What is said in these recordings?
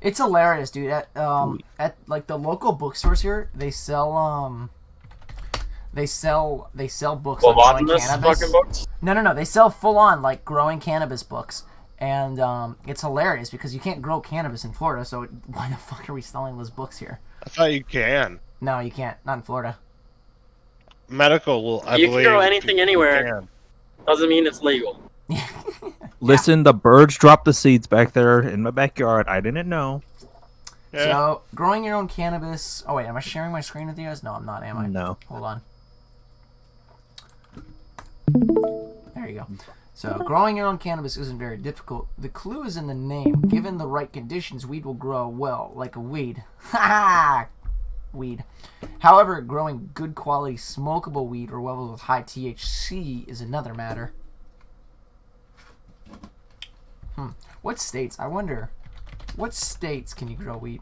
It's hilarious, dude. At like the local bookstores here, they sell books on growing cannabis. Fucking books? No. They sell full on like growing cannabis books, and it's hilarious because you can't grow cannabis in Florida. So why the fuck are we selling those books here? I thought you can. No, you can't. Not in Florida. Medical, I You believe. can grow anything you anywhere. can. Doesn't mean it's legal. Listen, the birds dropped the seeds back there in my backyard. I didn't know. Yeah. So growing your own cannabis. Oh wait, am I sharing my screen with you guys? No, I'm not. Am I? No. Hold on. There you go. So, growing your own cannabis isn't very difficult. The clue is in the name. Given the right conditions, weed will grow well, like a weed. Ha! Weed. However, growing good quality smokable weed or levels with high THC is another matter. What states? I wonder. What states can you grow weed?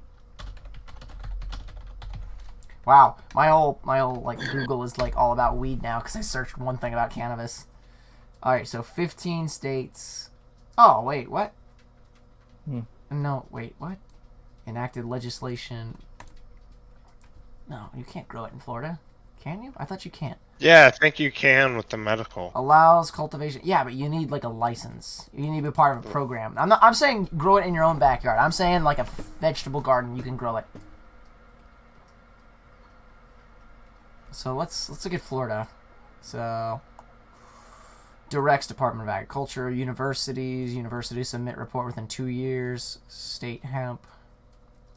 Wow, my whole like Google is like all about weed now because I searched one thing about cannabis. All right, so 15 states. Oh wait, what? No, wait, what? Enacted legislation. No, you can't grow it in Florida, can you? I thought you can't. Yeah, I think you can with the medical. Allows cultivation. Yeah, but you need like a license. You need to be part of a program. I'm saying grow it in your own backyard. I'm saying like a vegetable garden, you can grow it. So let's look at Florida. So directs Department of Agriculture, universities submit report within 2 years. State hemp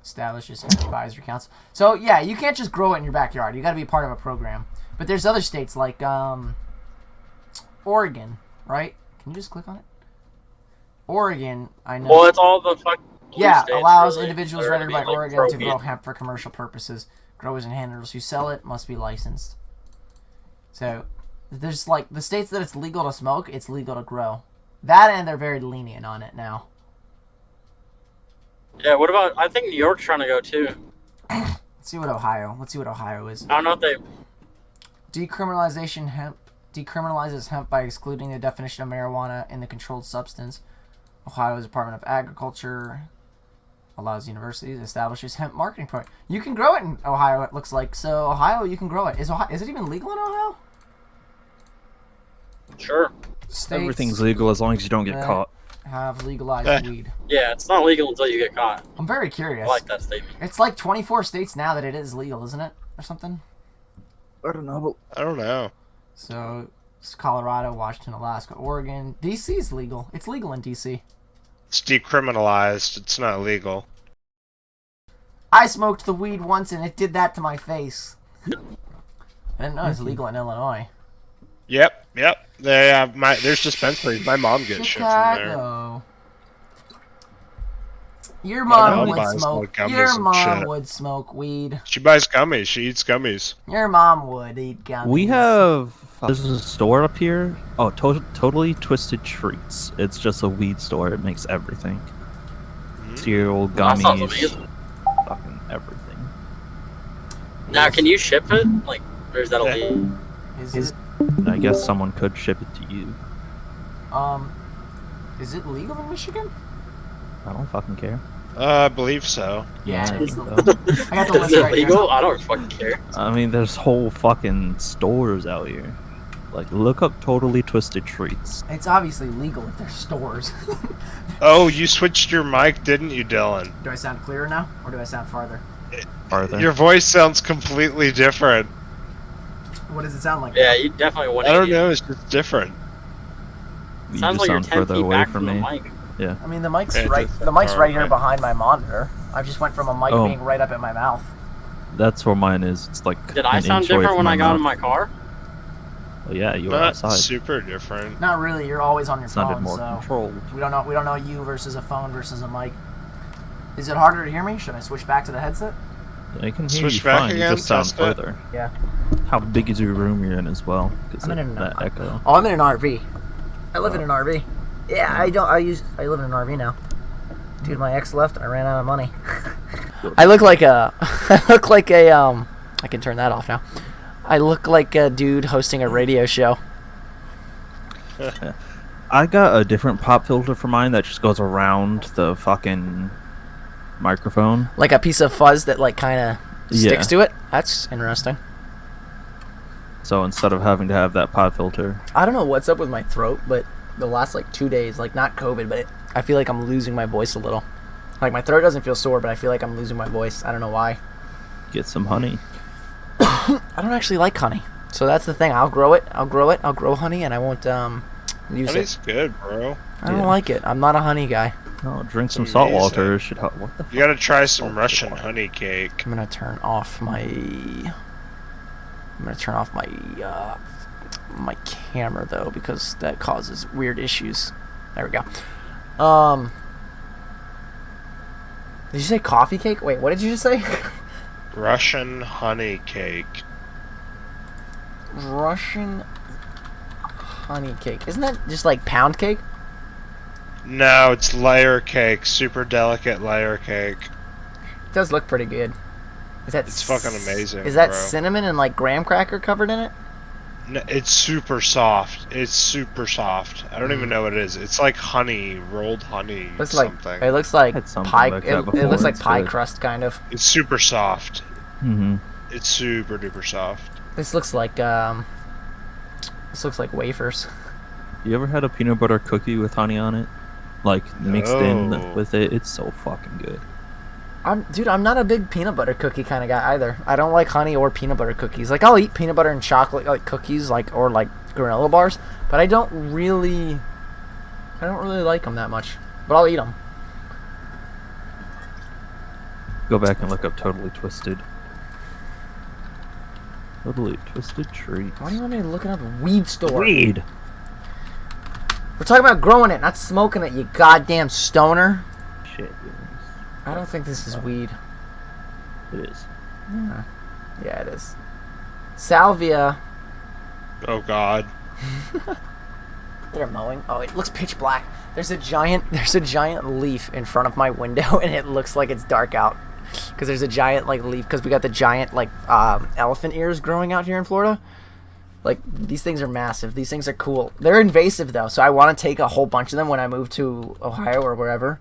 establishes hemp advisory council. So yeah, you can't just grow it in your backyard. You got to be part of a program. But there's other states like Oregon, right? Can you just click on it? Oregon, I know. Well, it's all the fucking Yeah, states, allows really. individuals They're registered by gonna be, Oregon to grow hemp for commercial purposes. Growers and handlers who sell it must be licensed. So, there's like the states that it's legal to smoke, it's legal to grow. That and they're very lenient on it now. Yeah, what about, I think New York's trying to go too. Let's see what Ohio is. I don't know if they... Decriminalizes hemp by excluding the definition of marijuana in the controlled substance. Ohio's Department of Agriculture allows universities, establishes hemp marketing program. You can grow it in Ohio, it looks like. So Ohio, you can grow it. Is it even legal in Ohio? Sure. States Everything's legal as long as you don't get caught. have legalized weed. Yeah, it's not legal until you get caught. I'm very curious. I like that statement. It's like 24 states now that it is legal, isn't it? Or something? I don't know. I don't know. So, it's Colorado, Washington, Alaska, Oregon. D.C. is legal. It's legal in D.C. It's decriminalized. It's not legal. I smoked the weed once and it did that to my face. I didn't know it's legal in Illinois. Yep. They have there's dispensaries. My mom gets shit from there. Chicago. Your mom mom would buys, smoke. like, gummies Your and mom shit. would smoke weed. She buys gummies. She eats gummies. Your mom would eat gummies. We have there's a store up here. Oh, totally Twisted Treats. It's just a weed store. It makes everything. Cereal, That sounds gummies, amazing. fucking everything. Now, can you ship it? Like, or is that illegal? Is it I guess someone could ship it to you. is it legal in Michigan? I don't fucking care. I believe so. Yeah, it is. So, I got the Is list it right legal? here. I don't fucking care. I mean, there's whole fucking stores out here. Like, look up Totally Twisted Treats. It's obviously legal if they're stores. Oh, you switched your mic, didn't you, Dylan? Do I sound clearer now, or do I sound farther? Farther. Your voice sounds completely different. What does it sound like? Yeah, you definitely want I to. don't know. It's just different. You Sounds just like you're sound 10 further feet away back from from me. the mic. Yeah. I mean, the mic's Yeah, right. just The mic's right here okay. behind my monitor. I just went from a mic Oh. being right up at my mouth. That's where mine is. It's like Did I an sound inch away different from when I got in mouth. my car? Oh, yeah, you were Not outside. super different. Not really. You're always on your Sounded phone, more so controlled. we don't know. We don't know you versus a phone versus a mic. Is it harder to hear me? Should I switch back to the headset? Yeah, I can hear Switch you back fine. again, You just sound test it. further. Yeah. How big is your room you're in as well? Because I'm in an- that echo. Oh, I'm in an RV. I live in an RV. Yeah, I live in an RV now. Dude, my ex left and I ran out of money. I look like a I can turn that off now. I look like a dude hosting a radio show. I got a different pop filter for mine that just goes around the fucking microphone. Like a piece of fuzz that like kind of sticks to it. That's interesting. So instead of having to have that pod filter. I don't know what's up with my throat, but the last like 2 days, like not COVID, but I feel like I'm losing my voice a little. Like my throat doesn't feel sore, but I feel like I'm losing my voice. I don't know why. Get some honey. I don't actually like honey, so that's the thing. I'll grow it. I'll grow honey, and I won't use Honey's it. good, bro. I don't like it. I'm not a honey guy. No, drink some It's salt amazing. water. Should help. What the? You gotta try some Russian honey cake. I'm gonna turn off my. My camera though, because that causes weird issues. There we go. Did you say coffee cake? Wait, what did you just say? Russian honey cake. Russian honey cake. Isn't that just like pound cake? No, it's layer cake. Super delicate layer cake. It does look pretty good. Is that It's fucking amazing, Is that bro. cinnamon and like graham cracker covered in it? No, it's super soft. It's super soft. I don't even know what it is. It's like honey, rolled honey, Looks like something. it looks like Had something pie. like It that looks before, like it's pie good. crust kind of. It's super soft. Mm-hmm. It's super duper soft. This looks like wafers. You ever had a peanut butter cookie with honey on it? Like mixed in No. with it? It's so fucking good. I'm not a big peanut butter cookie kind of guy either. I don't like honey or peanut butter cookies. Like I'll eat peanut butter and chocolate like cookies, like or like granola bars, but I don't really like them that much. But I'll eat them. Go back and look up Totally Twisted. Totally Twisted Treats. Why do you want me to look it up? Weed store. Weed. We're talking about growing it, not smoking it. You goddamn stoner. Shit. I don't think this is weed. It is. Yeah, it is. Salvia. Oh god. They're mowing. Oh, it looks pitch black. There's a giant leaf in front of my window, and it looks like it's dark out. Because there's a giant like leaf. Because we got the giant like elephant ears growing out here in Florida. Like these things are massive. These things are cool. They're invasive though, so I want to take a whole bunch of them when I move to Ohio or wherever.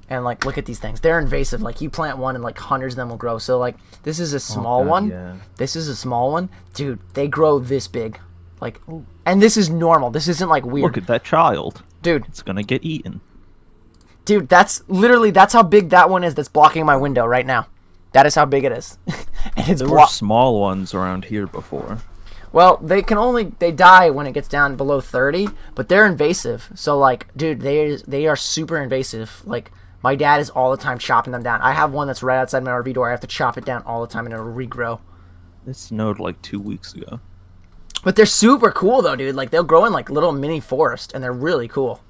And like look at these things. They're invasive. Like you plant one and like hundreds of them will grow. So like this is a small God, one. yeah. This is a small one. Dude, they grow this big. Like and this is normal. This isn't like weird. Look at that child. Dude, It's gonna get eaten. dude, that's how big that one is that's blocking my window right now. That is how big it is. And it's There were small ones around here before. Well, they die when it gets down below 30, but they're invasive. So like, dude, they are super invasive. Like my dad is all the time chopping them down. I have one that's right outside my RV door. I have to chop it down all the time and it'll regrow. It snowed like 2 weeks ago. But they're super cool though, dude. Like they'll grow in like little mini forest and they're really cool.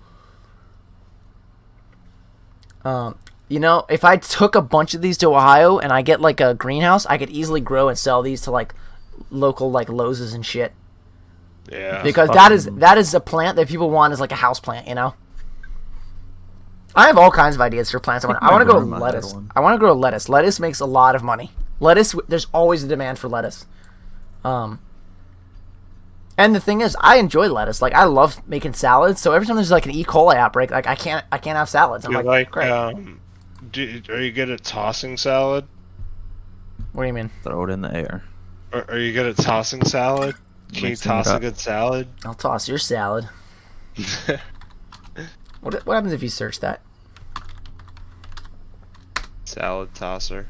You know, if I took a bunch of these to Ohio and I get like a greenhouse, I could easily grow and sell these to like local like Lowe's and shit. Yeah. Because that is a plant that people want as like a house plant, you know. I have all kinds of ideas for plants. I want to grow grandma had lettuce. one. I want to grow lettuce. Lettuce makes a lot of money. Lettuce, there's always a demand for lettuce. And the thing is, I enjoy lettuce. Like I love making salads. So every time there's like an E. coli outbreak, like I can't have salads. I'm You're like, like, great. are you good at tossing salad? What do you mean? Throw it in the air. Or are you good at tossing salad? Can you Mixing it toss a up. good salad? I'll toss your salad. What happens if you search that? Salad tosser.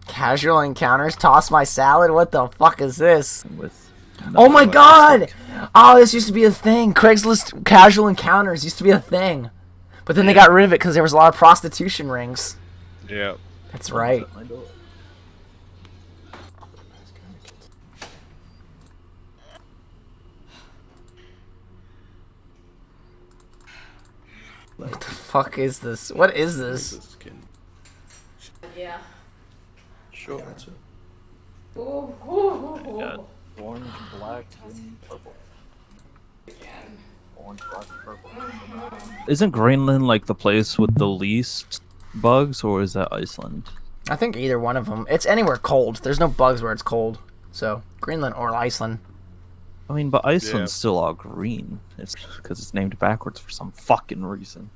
Casual encounters, toss my salad. What the fuck is this? With Oh my god! Oh, this used to be a thing. Craigslist casual encounters used to be a thing. But then they got rid of it because there was a lot of prostitution rings. Yeah. That's right. What the fuck is this? What is this? Yeah. Sure. Ooh, ooh, ooh, ooh. Got orange, black, and purple. Orange, black, purple. Isn't Greenland like the place with the least bugs, or is that Iceland? I think either one of them. It's anywhere cold. There's no bugs where it's cold. So, Greenland or Iceland. I mean, but Iceland's still all green. It's because it's named backwards for some fucking reason.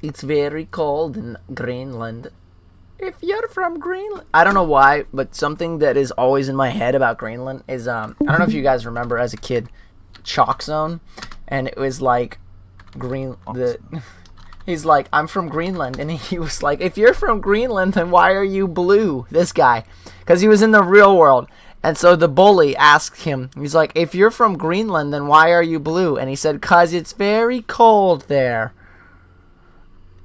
It's very cold in Greenland. If you're from Greenland, I don't know why, but something that is always in my head about Greenland is I don't know if you guys remember as a kid, Chalk Zone, and it was like he's like, I'm from Greenland, and he was like, if you're from Greenland, then why are you blue? This guy, because he was in the real world, and so the bully asked him, he's like, if you're from Greenland, then why are you blue? And he said, 'cause it's very cold there.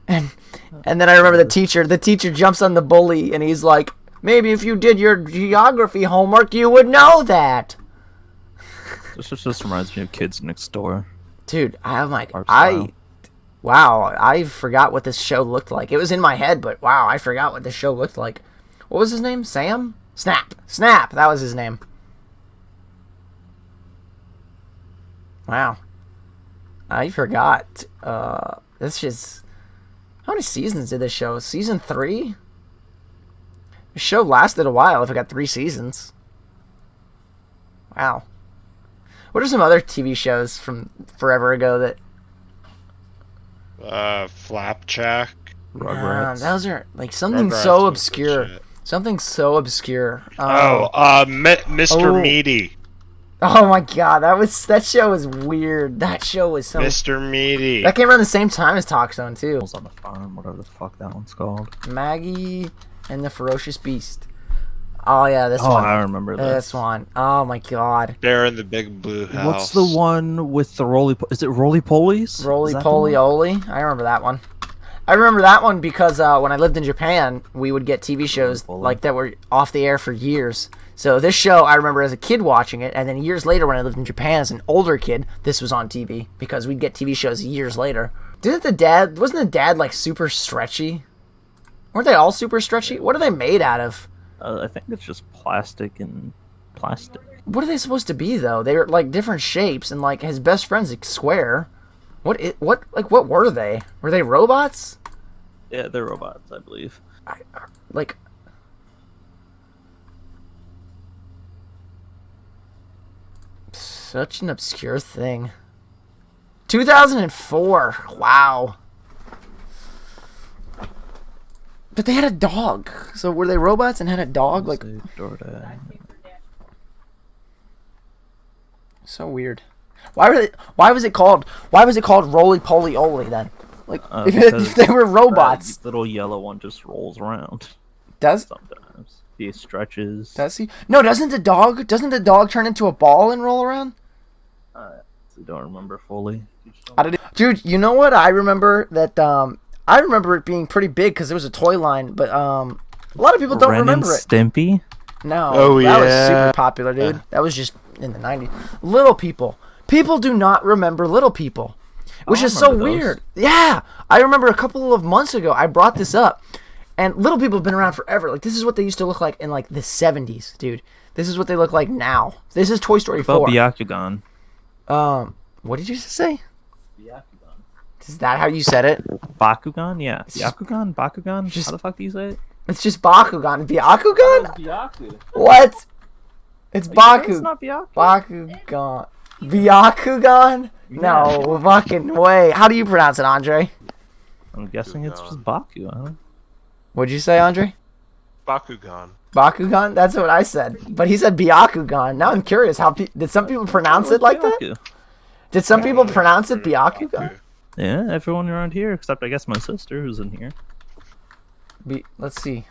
And then I remember the teacher jumps on the bully, and he's like, maybe if you did your geography homework, you would know that. This just reminds me of Kids Next Door. Dude, I'm like, Wow, I forgot what this show looked like. It was in my head, but wow, I forgot what this show looked like. What was his name? Sam? Snap, that was his name. Wow. I forgot. This just... How many seasons did this show? Season 3? The show lasted a while if it got 3 seasons. Wow. What are some other TV shows from forever ago that... Flapjack. Rugrats. Those are like something Rugrats so was obscure. good shit. Something so obscure. Mr. Oh. Meaty. Oh my god, that show was weird. That show was so... Mr. Meaty. That came around the same time as Talk Zone too. Animals on the Farm, whatever the fuck that one's called. Maggie and the Ferocious Beast. Oh yeah, this Oh, one. I remember this. This one. Oh my god. They're in the big blue house. What's the one with the roly? Is it roly polies? Roly Poly Oly. I remember that one. I remember that one because when I lived in Japan, we would get TV shows Roly-poly. like that were off the air for years. So this show, I remember as a kid watching it, and then years later when I lived in Japan as an older kid, this was on TV because we'd get TV shows years later. Wasn't the dad like super stretchy? Weren't they all super stretchy? What are they made out of? I think it's just plastic and plastic. What are they supposed to be though? They were like different shapes, and like his best friend's like square. What were they? Were they robots? Yeah, they're robots, I believe. Like, such an obscure thing. 2004. Wow. But they had a dog. So were they robots and had a dog? Like, so weird. Why was it called Roly Poly Oly then? Like, if they were robots. That little yellow one just rolls around. Does Sometimes he stretches. Does he? No, doesn't the dog turn into a ball and roll around? I don't remember fully. Dude, you know what? I remember that. I remember it being pretty big because it was a toy line, but a lot of people don't Ren remember and it. Stimpy. No, Oh, that was yeah. super popular, dude. That was just in the 90s. Little People. People do not remember Little People, which I is so remember those. weird. Yeah, I remember a couple of months ago I brought this up, and Little People have been around forever. Like, this is what they used to look like in like the 70s, dude. This is what they look like now. This is Toy Story 4. About Byakugan. What did you just say? Is that how you said it? Bakugan? Yeah. Byakugan? Bakugan? Just- How the fuck do you say it? It's just Bakugan. Byakugan? Byaku. What? It's It's Baku. not Byaku. Bakugan. Byakugan? No fucking way. How do you pronounce it, Andre? I'm guessing it's just Baku. I don't What'd you say, Andre? Bakugan. Bakugan? That's what I said. But he said Byakugan. Now I'm curious. Did some people pronounce it like that? Byaku. Did some people pronounce it Byakugan? Yeah, everyone around here, except I guess my sister who's in here. Let's see.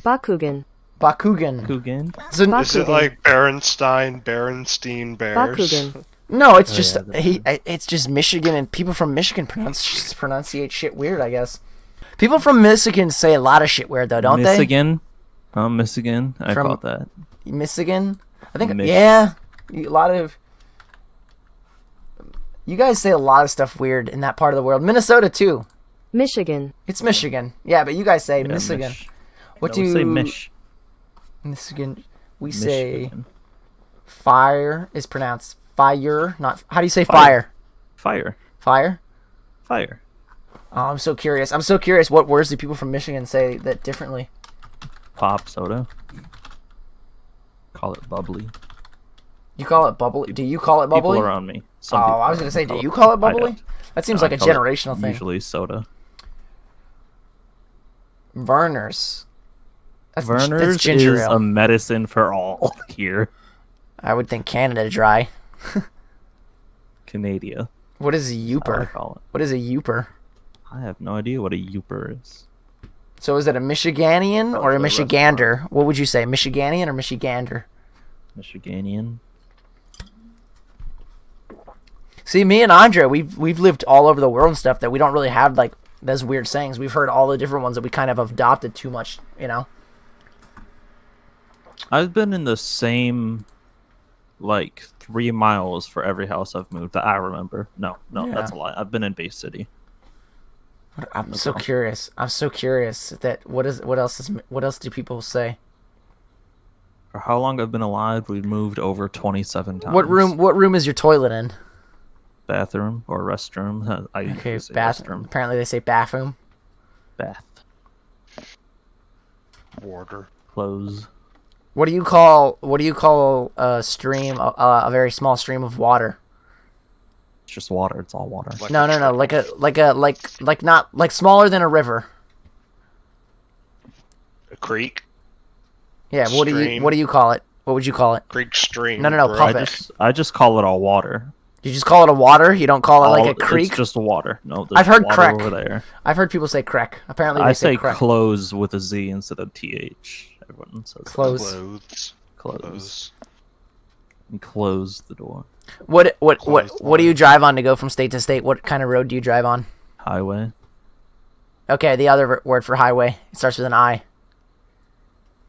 Bakugan. Bakugan. Kugan. So, Is it like Berenstein Bears? Bakugan. no, it's Oh, just yeah, it's just Michigan, and people from Michigan pronunciate shit weird, I guess. People from Michigan say a lot of shit weird though, don't Michigan. Michigan. I From- caught that. they? Michigan? I think Mich- yeah. A lot of you guys say a lot of stuff weird in that part of the world. Minnesota too. Michigan. It's Michigan. Yeah, but you guys say Yeah, Michigan. Mich. What No, do we you say Mish? Michigan? We say Michigan. fire is pronounced fire, not. How do you say Fire. fire? Fire. Fire? Fire. Oh, I'm so curious. What words do people from Michigan say that differently? Pop soda. Call it bubbly. You call it bubbly? Do you call it bubbly? People around me. Oh, I was gonna say, do you call it bubbly? don't. That seems No, like I a call it generational thing. Usually soda. Verner's. That's Verner's ginger is ale. a medicine for all here. I would think Canada Dry. Canada. What is a I Youper? call it. What is a Youper? I have no idea what a Youper is. So is it a Michiganian or a It's a Michigander? What would you say, Michiganian or Michigander? Michiganian. See, me and Andre, we've lived all over the world and stuff that we don't really have like those weird sayings. We've heard all the different ones that we kind of adopted too much, you know. I've been in the same, like, 3 miles for every house I've moved that I remember. No, Yeah. that's a lie. I've been in Bay City. I'm so curious. I'm so curious that what else do people say? For how long I've been alive, we've moved over 27 times. What room is your toilet in? Bathroom or restroom. I Okay, usually say bathroom. restroom. Apparently they say bathroom. Bath. Water. Close. What do you call a stream, a very small stream of water? It's just water. It's all water. Like No, like smaller than a river. a creek. Yeah, what Stream. do you call it? What would you call it? Creek stream. No, bro. puppet. I just call it all water. You just call it a water? You don't call it like a creek? It's just water. No, there's I've heard water creek. over there. I've heard people say creek. Apparently they I say say creek. close with a Z instead of TH. Everyone says Close. Clothes. Close. And close the door. What Close do you drive on to go from state to state? What kind of road do you drive on? Highway. Okay, the other word for highway. It starts with an I.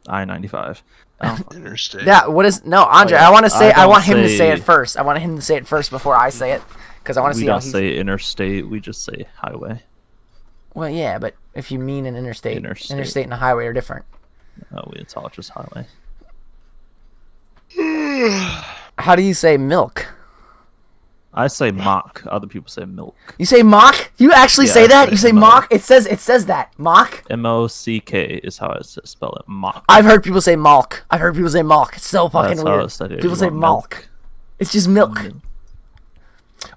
I-95. Interstate. Yeah, what is no, Andre, yeah. I want to say I I want don't him to say say- it first. I want him to say it first before I say it cuz I want to We see how don't he's say interstate. We just say highway. Well, yeah, but if you mean an interstate Interstate. and a highway are different. It's all just highway. How do you say milk? I say mock. Other people say milk. You say mock? You actually Yeah, say I that? say You say M-O. mock? It says that. Mock? M-O-C-K is how I spell it. Mock. I've heard people say malk. I've heard people say malk. It's so fucking That's how weird. it's said here. People You say want malk. It's just milk.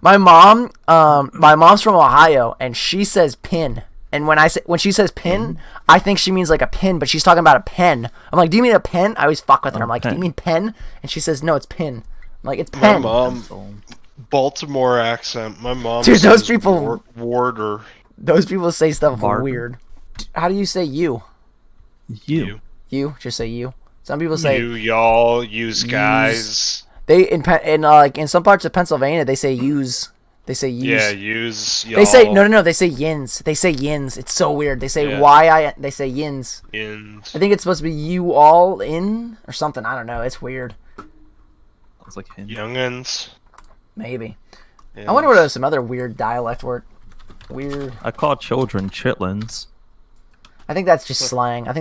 My mom's from Ohio, and she says pin. And when she says pin, I think she means like a pin, but she's talking about a pen. I'm like, do you mean a pen? I always fuck with her. I'm like, do you pen. mean pen? And she says, no, it's pin. I'm like, it's My pen. mom, Baltimore accent. My mom. Dude, those says people- Warder. Those people say stuff Varg. weird. How do you say you? You. You? Just say you. Some people say You, y'all, use guys. they in some parts of Pennsylvania they say use. They say use. Yeah, use y'all. They say no. They say yins. They say yins. It's so weird. They say Yeah. They say yins. Ins. I think it's supposed to be you all in or something. I don't know. It's weird. It's like him. Youngins. Maybe. Yes. I wonder what there's some other weird dialect word. Weird. I call children chitlins. I think that's just slang. I've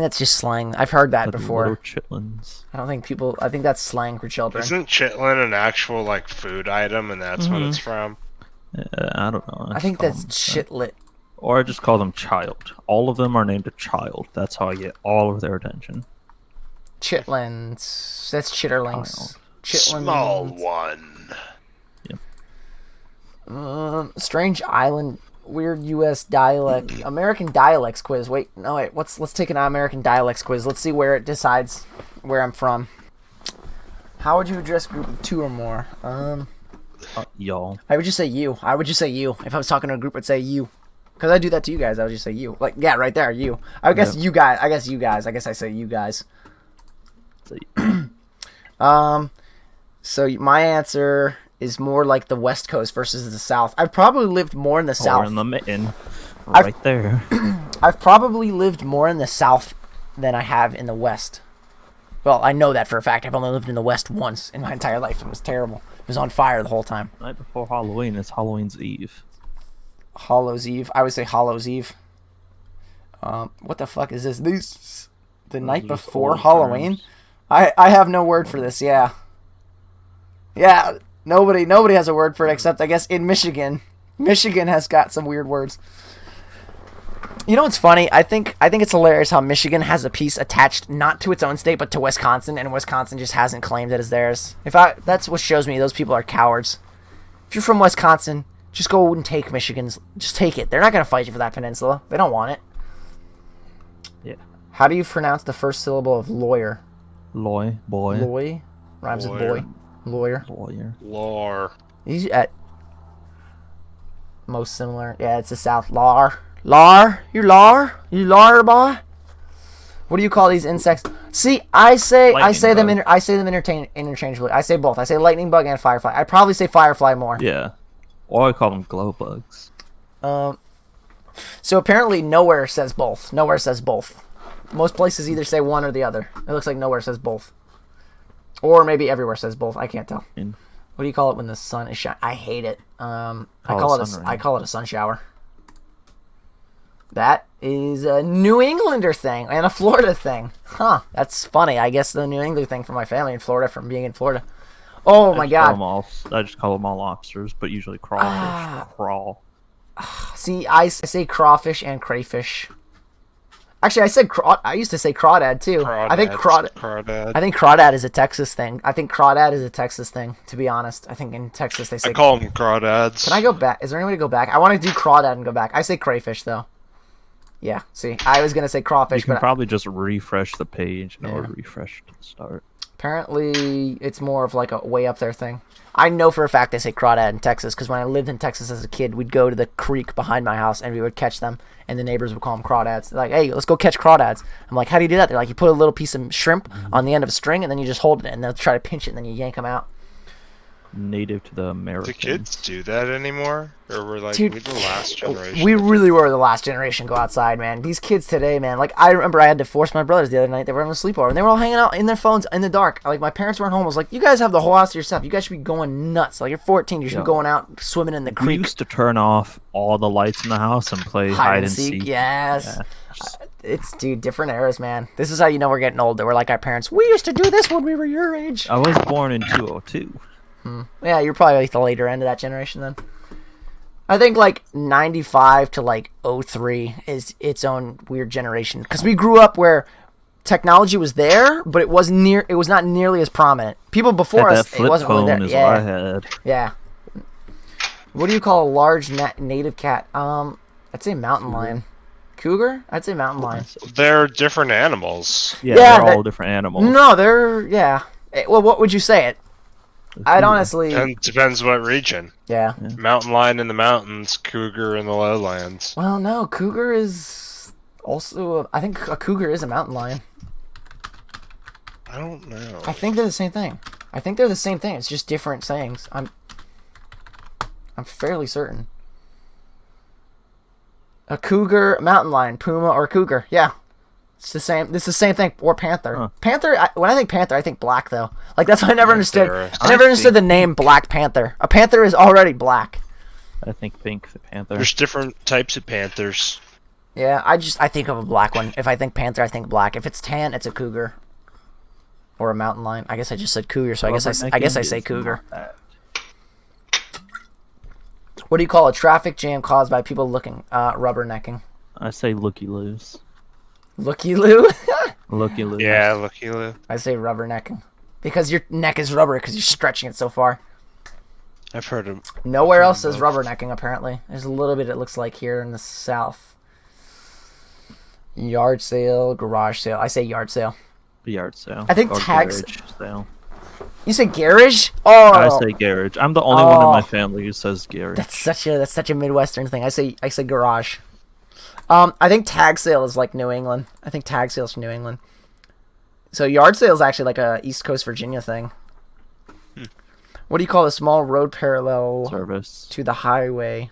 heard that Like before. little chitlins. I think that's slang for children. Isn't chitlin an actual like food item, and that's what it's from? I don't know. I just think call that's them- shitlit. Or I just call them child. All of them are named a child. That's how I get all of their attention. Chitlins. That's chitterlings. Chitlins. Small one. Strange island, weird U.S. dialect, American dialects quiz. Wait, no, wait. Let's take an American dialects quiz. Let's see where it decides where I'm from. How would you address a group of two or more? Y'all. I would just say you. I would just say you. If I was talking to a group, I'd say you. Because I do that to you guys. I would just say you. Like, yeah, right there, you. I guess Yeah. you guys. I guess I say you guys. So- So my answer is more like the West Coast versus the South. I've probably lived more in the Or South. in the mitten. Right there. I've probably lived more in the South than I have in the West. Well, I know that for a fact. I've only lived in the West once in my entire life. It was terrible. It was on fire the whole time. Night before Halloween is Halloween's Eve. Hallows Eve. I would say Hallows Eve. What the fuck is this? The night are before old Halloween? terms. I have no word for this. Yeah. Yeah. Nobody has a word for it except I guess in Michigan. Michigan has got some weird words. You know what's funny? I think it's hilarious how Michigan has a piece attached not to its own state but to Wisconsin, and Wisconsin just hasn't claimed it as theirs. That's what shows me those people are cowards. If you're from Wisconsin, just go and take Michigan's. Just take it. They're not gonna fight you for that peninsula. They don't want it. Yeah. How do you pronounce the first syllable of lawyer? Boy. Loy rhymes with boy. Lawyer. Lore. He's at most similar. Yeah, it's the South. Lar. You lar boy. What do you call these insects? See, I say them interchangeably. I say both. I say lightning bug and firefly. I probably say firefly more. Yeah. Or I call them glow bugs. So apparently nowhere says both. Most places either say one or the other. It looks like nowhere says both. Or maybe everywhere says both. I can't tell. What do you call it when the sun is shining? I hate it. I call it a sun shower. That is a New Englander thing and a Florida thing. Huh. That's funny. I guess the New England thing from my family in Florida from being in Florida. Oh my god. I just call them all lobsters, but usually crawfish. Crawl. See, I say crawfish and crayfish. Actually, I used to say crawdad too. I think crawdad is a Texas thing. To be honest. I think in Texas they say. I call them crawdads. Can I go back? Is there any way to go back? I want to do crawdad and go back. I say crayfish though. Yeah. See, I was gonna say crawfish, you can but probably just refresh the page or refresh to the start. Apparently, it's more of like a way up there thing. I know for a fact they say crawdad in Texas because when I lived in Texas as a kid, we'd go to the creek behind my house and we would catch them, and the neighbors would call them crawdads. They're like, hey, let's go catch crawdads. I'm like, how do you do that? They're like, you put a little piece of shrimp on the end of a string, and then you just hold it, and they'll try to pinch it, and then you yank them out. Native to the Americans. Do kids do that anymore? Or we're like, Dude, we're the last generation? We really were the last generation to go outside, man. These kids today, man. Like, I remember I had to force my brothers the other night. They were on a sleepover, and they were all hanging out in their phones in the dark. Like, my parents weren't home. I was like, you guys have the whole house to yourself. You guys should be going nuts. Like, you're 14. You should be going out swimming in the creek. We used to turn off all the lights in the house and play hide and seek. Yes. Yeah. It's, dude, different eras, man. This is how you know we're getting older. We're like our parents. We used to do this when we were your age. I was born in 202. Yeah, you're probably like the later end of that generation then. I think like 95 to like 03 is its own weird generation because we grew up where technology was there, but it was not nearly as prominent. People before us, it wasn't really there. Yeah. What I had. Yeah. What do you call a large native cat? I'd say mountain lion. Cougar? I'd say mountain lion. They're different animals. Yeah, they're all different animals. No, well, what would you say it? I'd honestly... Depends what region. Yeah. Mountain lion in the mountains, cougar in the lowlands. Well, no, cougar is also... I think a cougar is a mountain lion. I don't know. I think they're the same thing. It's just different sayings. I'm fairly certain. A cougar, mountain lion, puma, or cougar. Yeah. It's the same. It's the same thing. Or panther. Huh. Panther. When I think panther, I think black though. Like that's what I never understood. I never understood the name Black Panther. A panther is already black. I think pink the panther. There's different types of panthers. Yeah, I think of a black one. If I think panther, I think black. If it's tan, it's a cougar. Or a mountain lion. I guess I just said cougar, so I guess I say cougar. What do you call a traffic jam caused by people rubbernecking? I say looky-loos. Looky-loo? Looky-loo. Yeah, looky-loo. I say rubbernecking. Because your neck is rubber because you're stretching it so far. I've heard of... Nowhere else says rubbernecking, apparently. There's a little bit it looks like here in the south. Yard sale, garage sale. I say yard sale. Yard sale. I think or tags... garage sale. You say garage? Oh, I say garage. I'm the only one in my family who says garage. That's such a Midwestern thing. I say garage. I think tag sale is like New England. I think tag sale is from New England. So yard sale is actually like a East Coast Virginia thing. What do you call a small road parallel service to the highway?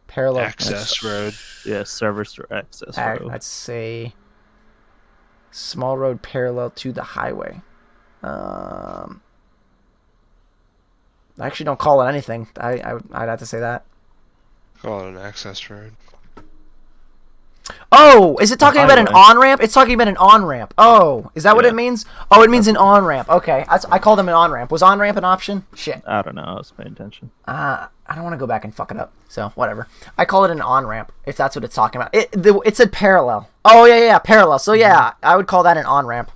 Parallel access road. Yeah, service or access road. I'd say small road parallel to the highway. I actually don't call it anything. I'd have to say that. Call it an access road. Oh, is it talking about an on-ramp? It's talking about an on-ramp. Oh, is that what it means? Oh, it means an on-ramp. Okay, I call them an on-ramp. Was on-ramp an option? Shit. I don't know. I was paying attention. I don't want to go back and fuck it up. So whatever. I call it an on-ramp if that's what it's talking about. It said parallel. Oh yeah, parallel. So yeah, I would call that an on-ramp.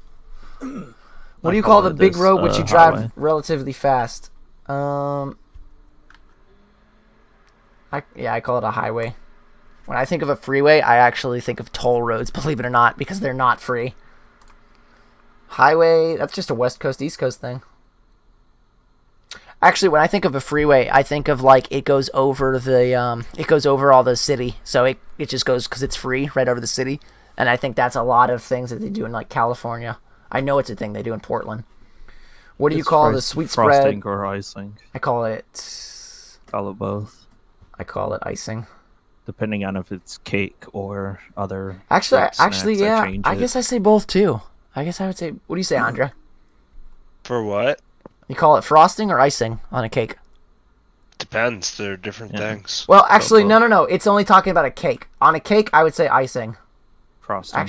What do you call the big road which you drive highway. relatively fast? I call it a highway. When I think of a freeway, I actually think of toll roads, believe it or not, because they're not free. Highway, that's just a West Coast, East Coast thing. Actually, when I think of a freeway, I think of like it goes over all the city. So it just goes, because it's free, right over the city. And I think that's a lot of things that they do in like California. I know it's a thing they do in Portland. What do you call the sweet spread? Frosting or icing? I call it... Call it both. I call it icing. Depending on if it's cake or other. Actually, snacks, yeah. change I it. guess I say both too. I guess I would say. What do you say, Andrea? For what? You call it frosting or icing on a cake? Depends. They're different things. Well, actually, both. no. It's only talking about a cake. On a cake, I would say icing. Frosting.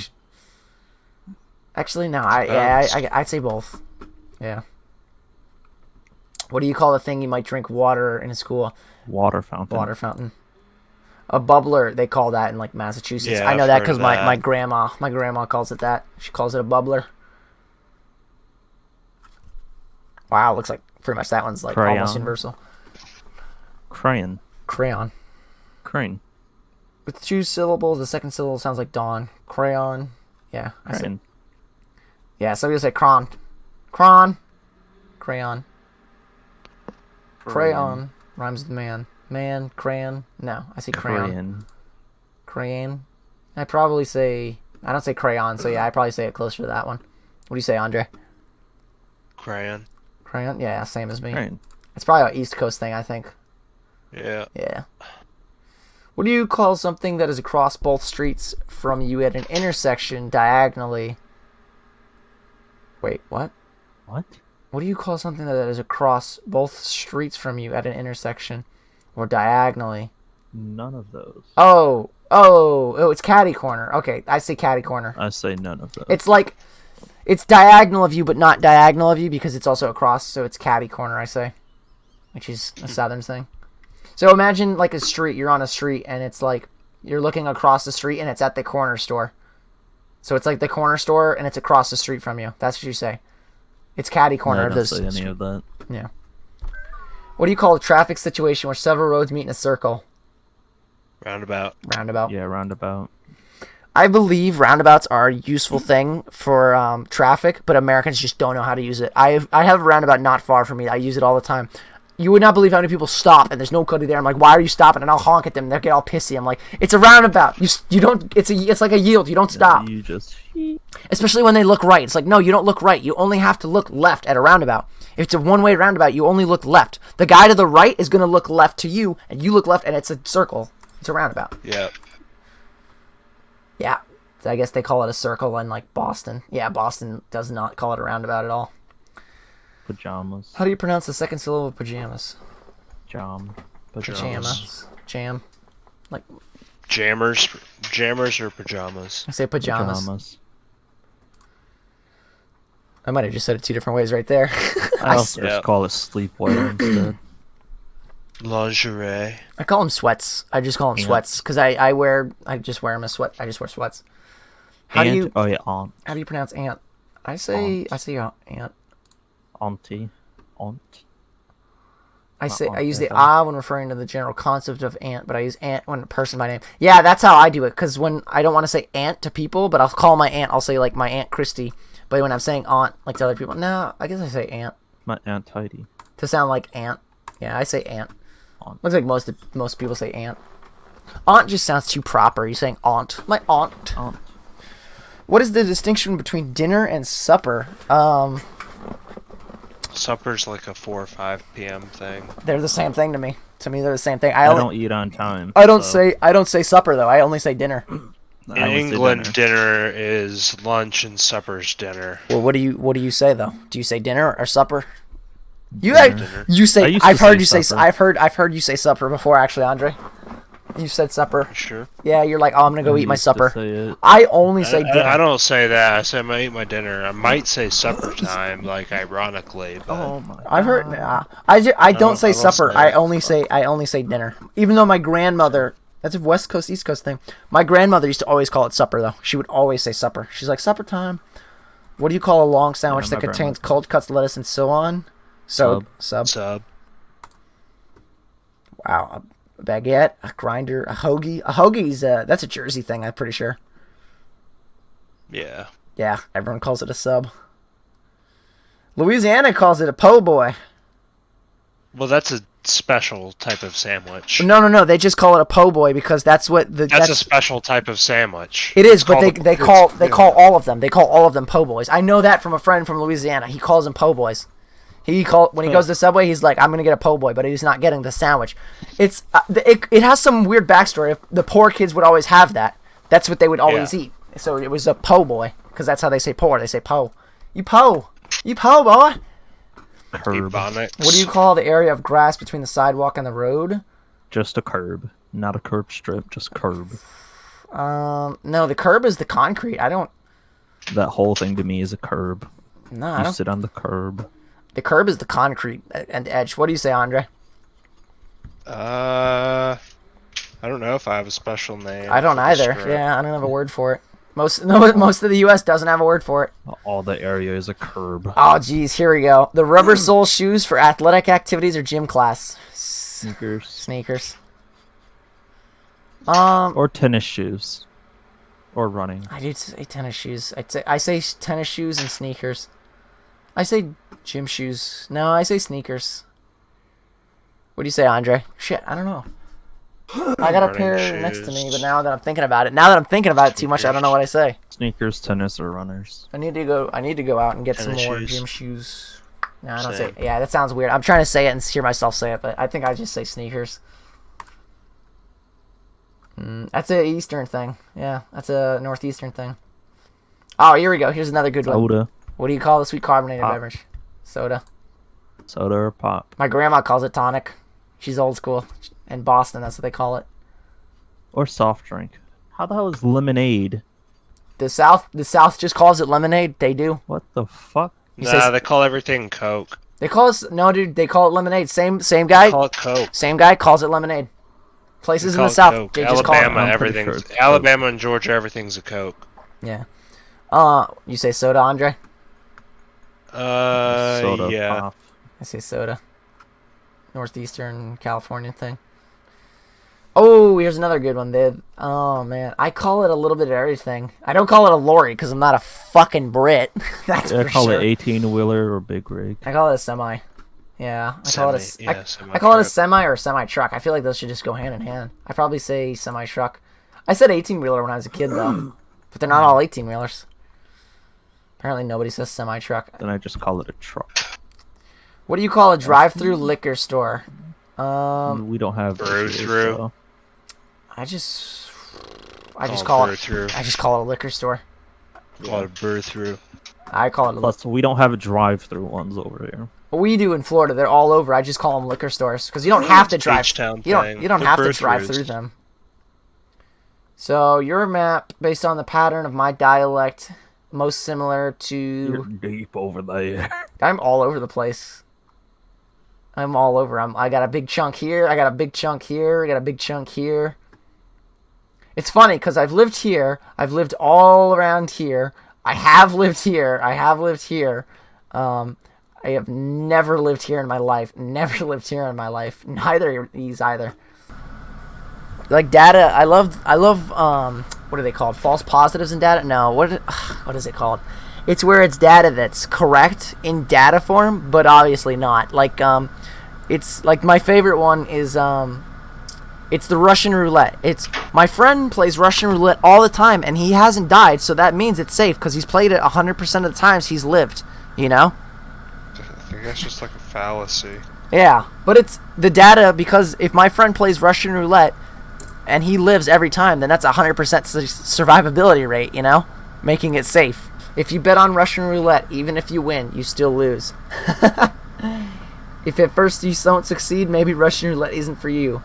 Actually, no. I'd say both. Yeah. What do you call the thing you might drink water in a school? Water fountain. Water fountain. A bubbler, they call that in like Massachusetts. Yeah, I know I've that heard because of my that. grandma calls it that. She calls it a bubbler. Wow, looks like pretty much that one's like Crayon. almost universal. Crayon. Crayon. Crane. With 2 syllables, the second syllable sounds like dawn. Crayon. Yeah. Crayon. Yeah, so we say cron. Cron. Crayon. Crayon. Rhymes with man. Man. Crayon. No, I say crayon. Crayon. I probably say... I don't say crayon, so yeah, I probably say it closer to that one. What do you say, Andre? Crayon. Crayon? Yeah, same as me. Crayon. It's probably an East Coast thing, I think. Yeah. Yeah. What do you call something that is across both streets from you at an intersection diagonally? Wait, what? What? What do you call something that is across both streets from you at an intersection or diagonally? None of those. Oh, it's catty corner. Okay, I say catty corner. I say none of those. It's like, it's diagonal of you, but not diagonal of you because it's also across, so it's catty corner, I say. Which is a southern thing. So imagine like a street, you're on a street, and it's like, you're looking across the street, and it's at the corner store. So it's like the corner store, and it's across the street from you. That's what you say. It's catty corner I of don't this. say any of that. Yeah. What do you call a traffic situation where several roads meet in a circle? Roundabout. Roundabout. Yeah, roundabout. I believe roundabouts are a useful thing for traffic, but Americans just don't know how to use it. I have a roundabout not far from me. I use it all the time. You would not believe how many people stop and there's nobody there. I'm like, why are you stopping? And I'll honk at them. They'll get all pissy. I'm like, it's a roundabout. You don't. It's like a yield. You don't stop. You just. Especially when they look right. It's like, no, you don't look right. You only have to look left at a roundabout. If it's a one-way roundabout, you only look left. The guy to the right is going to look left to you, and you look left, and it's a circle. It's a roundabout. Yeah. Yeah. So I guess they call it a circle in, like, Boston. Yeah, Boston does not call it a roundabout at all. Pajamas. How do you pronounce the second syllable of pajamas? Jam. Pajamas. Jam. Like, Jammers or pajamas? I say pajamas. Pajamas. I might have just said it 2 different ways right there. I also Yeah. just call it sleepwear instead. Lingerie. I call them sweats. I just call them Ant. sweats because I just wear them as sweat. I just wear sweats. How do you Oh yeah, aunt. How do you pronounce ant? I say ant. Auntie. Aunt. I use the aunt. when referring to the general concept of ant, but I use ant when a person by name. Yeah, that's how I do it. Because when I don't want to say aunt to people, but I'll call my aunt. I'll say like my Aunt Christy. But when I'm saying aunt, like to other people, no, I guess I say aunt My Aunt Heidi. to sound like aunt. Yeah, I say aunt. Aunt. Looks like most people say aunt. Aunt just sounds too proper. You're saying aunt. My aunt. Aunt. What is the distinction between dinner and supper? Supper's like a 4 or 5 p.m. thing. They're the same thing to me. To me, they're the same thing. I don't eat on time. I don't so say supper though. I only say dinner. In I would say England, dinner. dinner is lunch and supper's dinner. Well, what do you say though? Do you say dinner or supper? You Dinner. you I say used to I've heard say you say supper. I've heard you say supper before actually, Andre. You said supper. Sure. Yeah, you're like, oh, I'm gonna go eat my used to supper. say it. I only say dinner. I don't say that. I say I'm gonna eat my dinner. I might say supper time, like ironically, but Oh my. I've heard. I don't say I don't supper. say I it. only say dinner. Even though my grandmother, that's a West Coast East Coast thing. My grandmother used to always call it supper though. She would always say supper. She's like supper time. What do you call a long sandwich Yeah, that my contains grandmother. cold cuts, lettuce, and so on? Sub. sub. Wow. A baguette, a grinder, a hoagie. A hoagie's that's a Jersey thing. I'm pretty sure. Yeah. Yeah, everyone calls it a sub. Louisiana calls it a po' boy. Well, that's a special type of sandwich. No. They just call it a po' boy because that's what That's a special type of sandwich. It is, It's but called they a- call all of them. They call all of them po' boys. I know that from a friend from Louisiana. He calls them po' boys. When he goes to Subway, he's like, I'm gonna get a po' boy, but he's not getting the sandwich. It's it has some weird backstory. The poor kids would always have that. That's what they would always eat. So it was a po' boy because that's how they say poor. They say po. You po boy. Curb. Ebonics. What do you call the area of grass between the sidewalk and the road? Just a curb, not a curb strip. Just curb. No, the curb is the concrete. I don't. That whole thing to me is a curb. No, I You don't. sit on the curb. The curb is the concrete and edge. What do you say, Andre? I don't know if I have a special name. I don't for either. this Yeah, I don't have a word for it. Most of the U.S. doesn't have a word for it. All the area is a curb. Oh, geez, here we go. The rubber sole shoes for athletic activities or gym class. Sneakers. Sneakers. Or tennis shoes. Or running. I do say tennis shoes. I say tennis shoes and sneakers. I say gym shoes. No, I say sneakers. What do you say, Andre? Shit, I don't know. I got a Running pair next to me, shoes. but now that I'm thinking about it too much, I don't know what I say. Sneakers, tennis, or runners. I need to go out and get Tennis some more shoes. gym shoes. No, I don't Same. say. Yeah, that sounds weird. I'm trying to say it and hear myself say it, but I think I just say sneakers. That's a Eastern thing. Yeah, that's a Northeastern thing. Oh, here we go. Here's another good one. Soda. What do you call the sweet carbonated Pop. beverage? Soda. Soda or pop. My grandma calls it tonic. She's old school. In Boston, that's what they call it. Or soft drink. How the hell is lemonade? The South just calls it lemonade. They do. What the fuck? You say- They call everything Coke. They call us no, dude. They call it lemonade. Same guy. Call it Coke. Same guy calls it lemonade. Places in Call the it South, Coke. they just call Alabama, it. I'm pretty everything's sure it's Alabama and Georgia, everything's a Coke. Yeah. You say soda, Andre? Soda Yeah. pop. I say soda. Northeastern California thing. Oh, here's another good one, dude. Oh, man. I call it a little bit of everything. I don't call it a lorry because I'm not a fucking Brit. That's I for call sure. it 18-wheeler or big rig. I call it a semi. Yeah. I call it a Semi-truck. semi or a semi-truck. I feel like those should just go hand in hand. I probably say semi-truck. I said 18-wheeler when I was a kid, though. But they're not all 18-wheelers. Apparently nobody says semi-truck. Then I just call it a truck. What do you call a drive-through liquor store? We don't have Brew issues, through. so- I just Call call it it. through. I just call it a liquor store. Call it a brew through. I call it a Plus, we don't have drive-through ones over here. we do in Florida. They're all over. I just call them liquor stores because you don't have to drive. H-Town You thing. don't They're have to brew drive throughs. through them. So your map, based on the pattern of my dialect, most similar You're to. deep over there. I'm all over the place. I'm all over. I got a big chunk here. I got a big chunk here. I got a big chunk here. It's funny because I've lived here. I've lived all around here. I have lived here. I have lived here. I have never lived here in my life. Never lived here in my life. Neither of these either. Like data, I love. What are they called? False positives in data? No. What is it called? It's where it's data that's correct in data form, but obviously not. Like it's like my favorite one is it's the Russian roulette. It's my friend plays Russian roulette all the time, and he hasn't died, so that means it's safe because he's played it 100% of the times he's lived. You know? I think that's just like a fallacy. Yeah, but it's the data because if my friend plays Russian roulette and he lives every time, then that's 100% survivability rate. You know, making it safe. If you bet on Russian roulette, even if you win, you still lose. If at first you don't succeed, maybe Russian roulette isn't for you.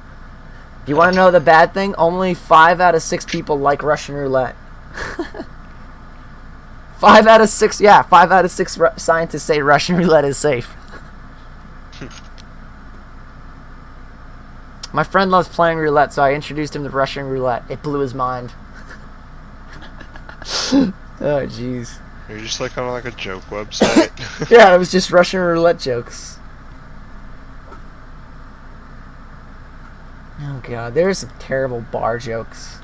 You want to know the bad thing? Only 5 out of 6 people like Russian roulette. 5 out of 6, yeah, 5 out of 6 scientists say Russian roulette is safe. My friend loves playing roulette, so I introduced him to Russian roulette. It blew his mind. Oh, jeez. You're just like on like a joke website. Yeah, it was just Russian roulette jokes. Oh god, there's some terrible bar jokes.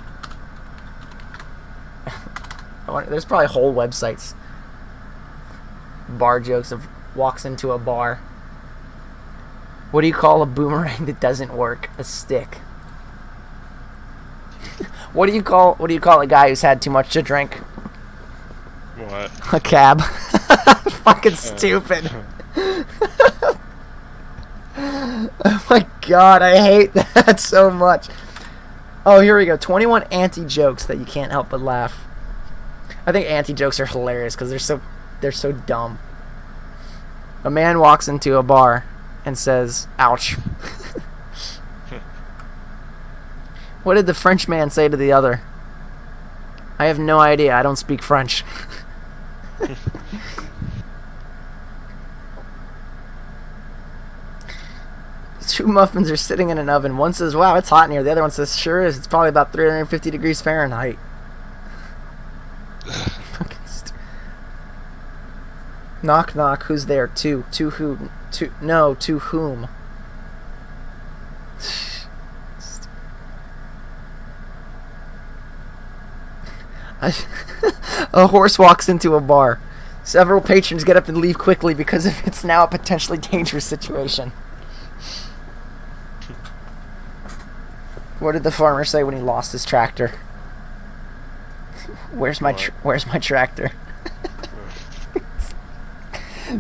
There's probably whole websites. Bar jokes of walks into a bar. What do you call a boomerang that doesn't work? A stick. What do you call a guy who's had too much to drink? What? A cab. Fucking stupid. Oh my god, I hate that so much. Oh, here we go. 21 anti-jokes that you can't help but laugh. I think anti-jokes are hilarious because they're so dumb. A man walks into a bar and says, "Ouch." What did the French man say to the other? I have no idea. I don't speak French. Two muffins are sitting in an oven. One says, "Wow, it's hot in here." The other one says, "Sure is. It's probably about 350 degrees Fahrenheit." Knock, knock. Who's there? To who? To whom? A horse walks into a bar. Several patrons get up and leave quickly because it's now a potentially dangerous situation. What did the farmer say when he lost his tractor? Where's my tractor?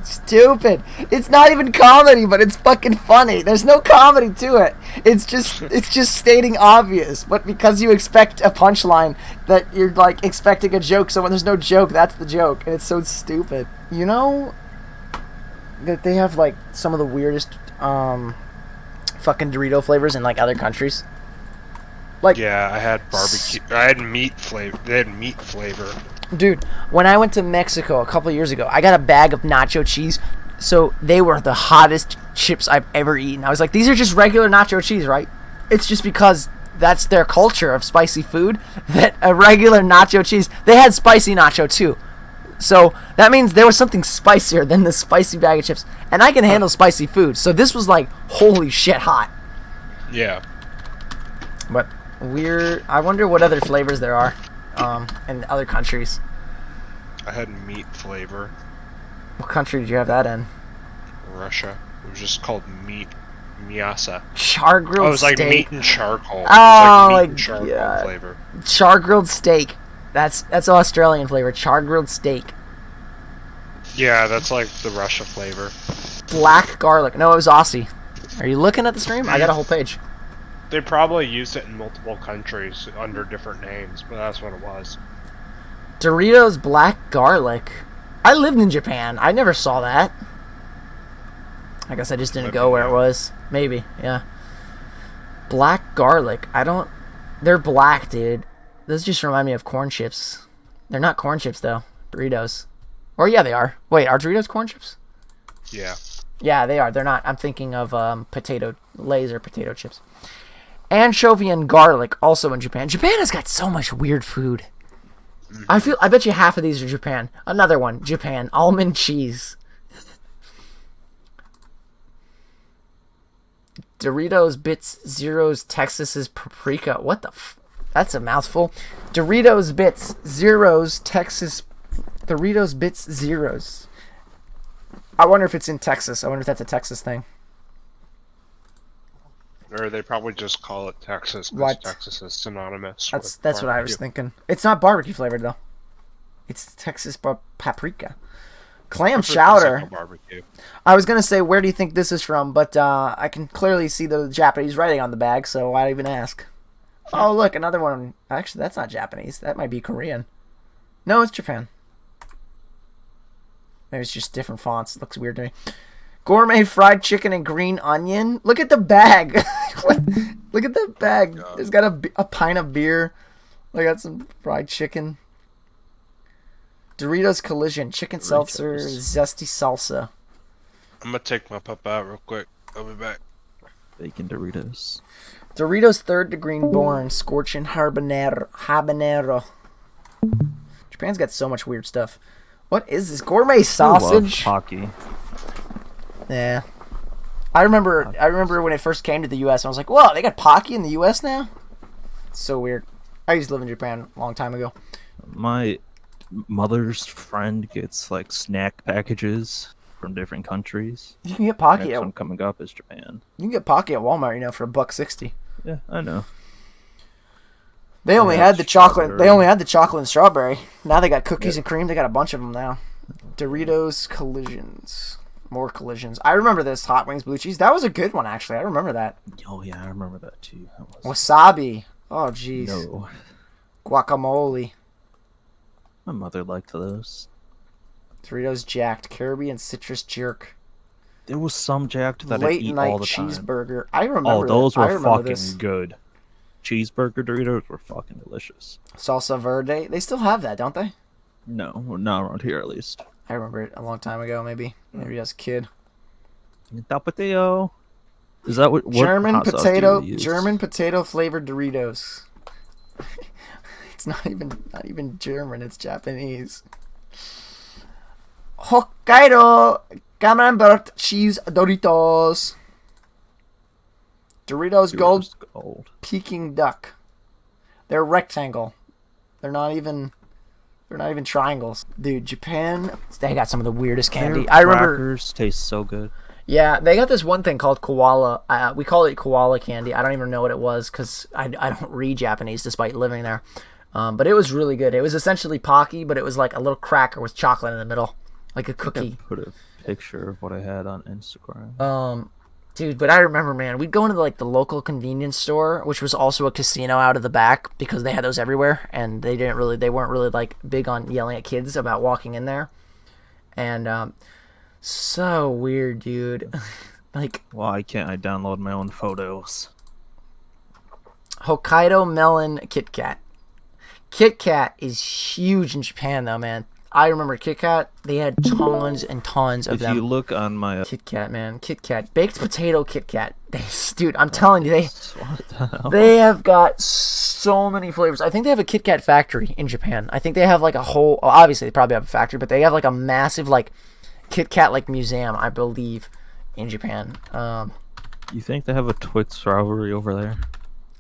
Stupid. It's not even comedy, but it's fucking funny. There's no comedy to it. It's just stating obvious. But because you expect a punchline, that you're like expecting a joke, so when there's no joke, that's the joke, and it's so stupid. You know that they have like some of the weirdest fucking Dorito flavors in like other countries. Like, yeah, I had barbecue. I had meat flavor. They had meat flavor. Dude, when I went to Mexico a couple years ago, I got a bag of nacho cheese. So they were the hottest chips I've ever eaten. I was like, these are just regular nacho cheese, right? It's just because that's their culture of spicy food that a regular nacho cheese. They had spicy nacho too. So that means there was something spicier than the spicy bag of chips. And I can handle spicy food. So this was like, holy shit hot. Yeah. But weird. I wonder what other flavors there are in other countries. I had meat flavor. What country did you have that in? Russia. It was just called meat miasa. Char grilled steak. Oh, it was like meat and charcoal. Oh, it was like meat my and charcoal God. flavor. Char grilled steak. That's Australian flavor. Char grilled steak. Yeah, that's like the Russia flavor. Black garlic. No, it was Aussie. Are you looking at the stream? I got a whole page. They probably used it in multiple countries under different names, but that's what it was. Doritos black garlic. I lived in Japan. I never saw that. I guess I just didn't go where it was. Maybe, yeah. Black garlic. They're black, dude. Those just remind me of corn chips. They're not corn chips, though. Doritos. Or, yeah, they are. Wait, are Doritos corn chips? Yeah. Yeah, they are. They're not. I'm thinking of Lay's or potato chips. Anchovy and garlic, also in Japan. Japan has got so much weird food. I bet you half of these are Japan. Another one, Japan. Almond cheese. Doritos Bits Zeros Texas's paprika. What the that's a mouthful. Doritos Bits Zeros Texas. Doritos Bits Zeros. I wonder if it's in Texas. I wonder if that's a Texas thing. Or they probably just call it Texas because Texas is synonymous. That's what I was thinking. It's not barbecue flavored though. It's Texas paprika. Clam chowder. Barbecue. I was gonna say, where do you think this is from? But I can clearly see the Japanese writing on the bag, so why even ask? Oh, look, another one. Actually, that's not Japanese. That might be Korean. No, it's Japan. Maybe it's just different fonts. It looks weird to me. Gourmet fried chicken and green onion. Look at the bag. What? Look at that bag. God. It's got a pint of beer. I got some fried chicken. Doritos Collision, chicken seltzer, zesty salsa. I'm gonna take my pup out real quick. I'll be back. Bacon Doritos. Doritos Third Degree Born, scorching habanero. Japan's got so much weird stuff. What is this? Gourmet sausage? Pocky. Yeah. I remember when it first came to the U.S. I was like, whoa, they got Pocky in the U.S. now? It's so weird. I used to live in Japan a long time ago. My mother's friend gets like snack packages from different countries. You can get Pocky Next at one coming up is Japan. You can get Pocky at Walmart, for $1.60. Yeah, I know. They only Yeah, had the chocolate. strawberry. They only had the chocolate and strawberry. Now they got cookies and cream. They got a bunch of them now. Doritos Collisions. More collisions. I remember this Hot Wings Blue Cheese. That was a good one, actually. I remember that. Oh yeah, I remember that too. That was... Wasabi. Oh, jeez. No, Guacamole. my mother liked those. Doritos Jacked. Caribbean Citrus Jerk. There was some Jacked that I Late eat Night all the time. Cheeseburger. I remember Oh, those that. I were remember fucking this. good. Cheeseburger Doritos were fucking delicious. Salsa Verde. They still have that, don't they? No, not around here at least. I remember it a long time ago, maybe. Maybe as a kid. Tapateo. Is that what German hot sauce do potato. you use? German potato flavored Doritos. It's not even German. It's Japanese. Hokkaido Camembert cheese Doritos. Doritos Gold Peking Duck. They're rectangle. They're not even triangles. Dude, Japan, they got some of the weirdest candy. Their I remember crackers taste so good. Yeah, they got this one thing called koala. We call it koala candy. I don't even know what it was because I don't read Japanese despite living there. But it was really good. It was essentially Pocky, but it was like a little cracker with chocolate in the middle, like a cookie. Put a picture of what I had on Instagram. Dude, but I remember, man, we'd go into the local convenience store, which was also a casino out of the back because they had those everywhere, and they weren't really like big on yelling at kids about walking in there, and so weird, dude. Why can't I download my own photos? Hokkaido melon Kit Kat. Kit Kat is huge in Japan, though, man. I remember Kit Kat. They had tons and tons of them. If you look on my Kit Kat, man. Kit Kat. Baked potato Kit Kat. Dude, I'm telling you, what the hell? they have got so many flavors. I think they have a Kit Kat factory in Japan. I think they have like a whole... Obviously, they probably have a factory, but they have like a massive Kit Kat museum, I believe, in Japan. You think they have a Twix strawberry over there?